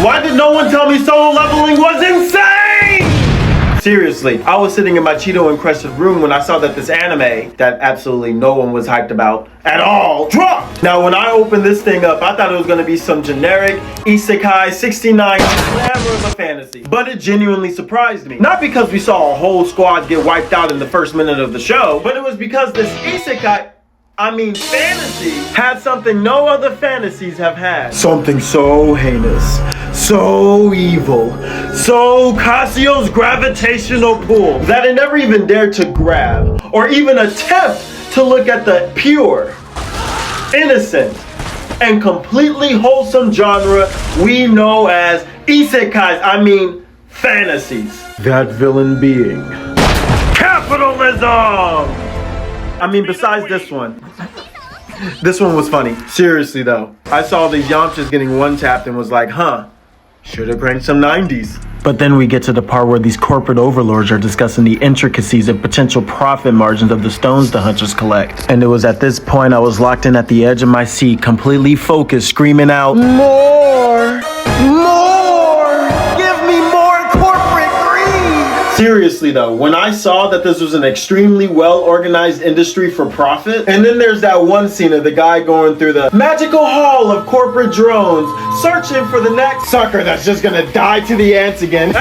Why did no one tell me solo leveling was insane? Seriously, I was sitting in my Cheeto encrusted room when I saw that this anime, that absolutely no one was hyped about at all, dropped! Now when I opened this thing up, I thought it was gonna be some generic Isekai 69 glamour of a fantasy. But it genuinely surprised me. Not because we saw a whole squad get wiped out in the first minute of the show, but it was because this Isekai, fantasy, had something no other fantasies have had. Something so heinous, so evil, so Cassio's gravitational pull that it never even dared to grab or even attempt to look at the pure, innocent, and completely wholesome genre we know as isekais, fantasies. That villain being capitalism! Besides this one. This one was funny. Seriously though. I saw these Yamchas getting one-tapped and was like, should've cranked some 90s. But then we get to the part where these corporate overlords are discussing the intricacies of potential profit margins of the stones the hunters collect. And it was at this point I was locked in at the edge of my seat, completely focused, screaming out, more! Give me more corporate greed! Seriously though, when I saw that this was an extremely well-organized industry for profit, and then there's that one scene of the guy going through the magical hall of corporate drones, searching for the next sucker that's just gonna die to the ants again.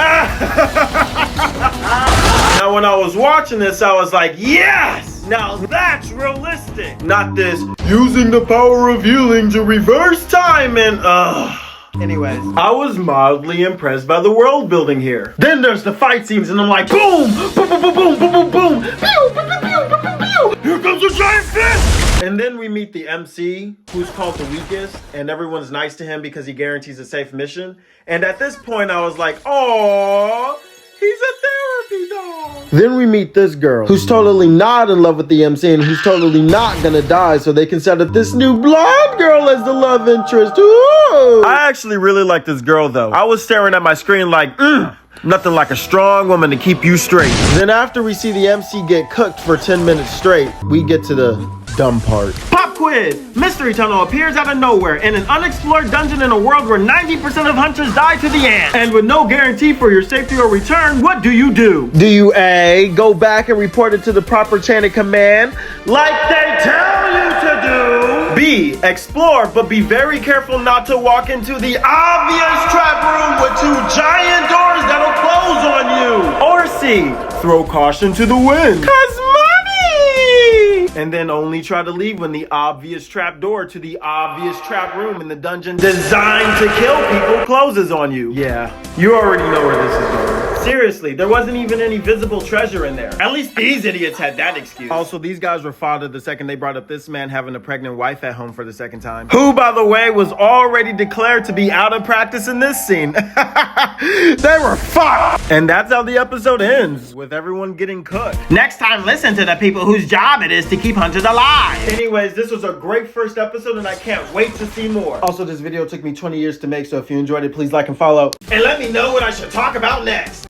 Now when I was watching this, I was like, yes! Now that's realistic! Not this, using the power of healing to reverse time and Anyways, I was mildly impressed by the world building here. Then there's the fight scenes and I'm like, boom! Boom, boom, boom, boom, boom, boom, boom! Pew, pew, pew, pew, pew, pew, pew! Here comes a giant fish! And then we meet the MC, who's called the weakest, and everyone's nice to him because he guarantees a safe mission. And at this point I was like, aww, he's a therapy dog! Then we meet this girl, who's totally not in love with the MC and who's totally not gonna die, so they can set up this new blonde girl as the love interest. Ooh. I actually really like this girl though. I was staring at my screen like, nothing like a strong woman to keep you straight. Then after we see the MC get cooked for 10 minutes straight, we get to the dumb part. Pop quiz! Mystery tunnel appears out of nowhere in an unexplored dungeon in a world where 90% of hunters die to the ant. And with no guarantee for your safety or return, what do you do? Do you A, go back and report it to the proper chain of command, like they tell you to do? B, explore, but be very careful not to walk into the obvious trap room with 2 giant doors that'll close on you. Or C, throw caution to the wind. 'Cause money! And then only try to leave when the obvious trap door to the obvious trap room in the dungeon designed to kill people closes on you. Yeah, you already know where this is going. Seriously, there wasn't even any visible treasure in there. At least these idiots had that excuse. Also, these guys were fodder the second they brought up this man having a pregnant wife at home for the second time. Who, by the way, was already declared to be out of practice in this scene. They were fucked! And that's how the episode ends, with everyone getting cooked. Next time, listen to the people whose job it is to keep hunters alive. Anyways, this was a great first episode and I can't wait to see more. Also, this video took me 20 years to make, so if you enjoyed it, please like and follow. And let me know what I should talk about next.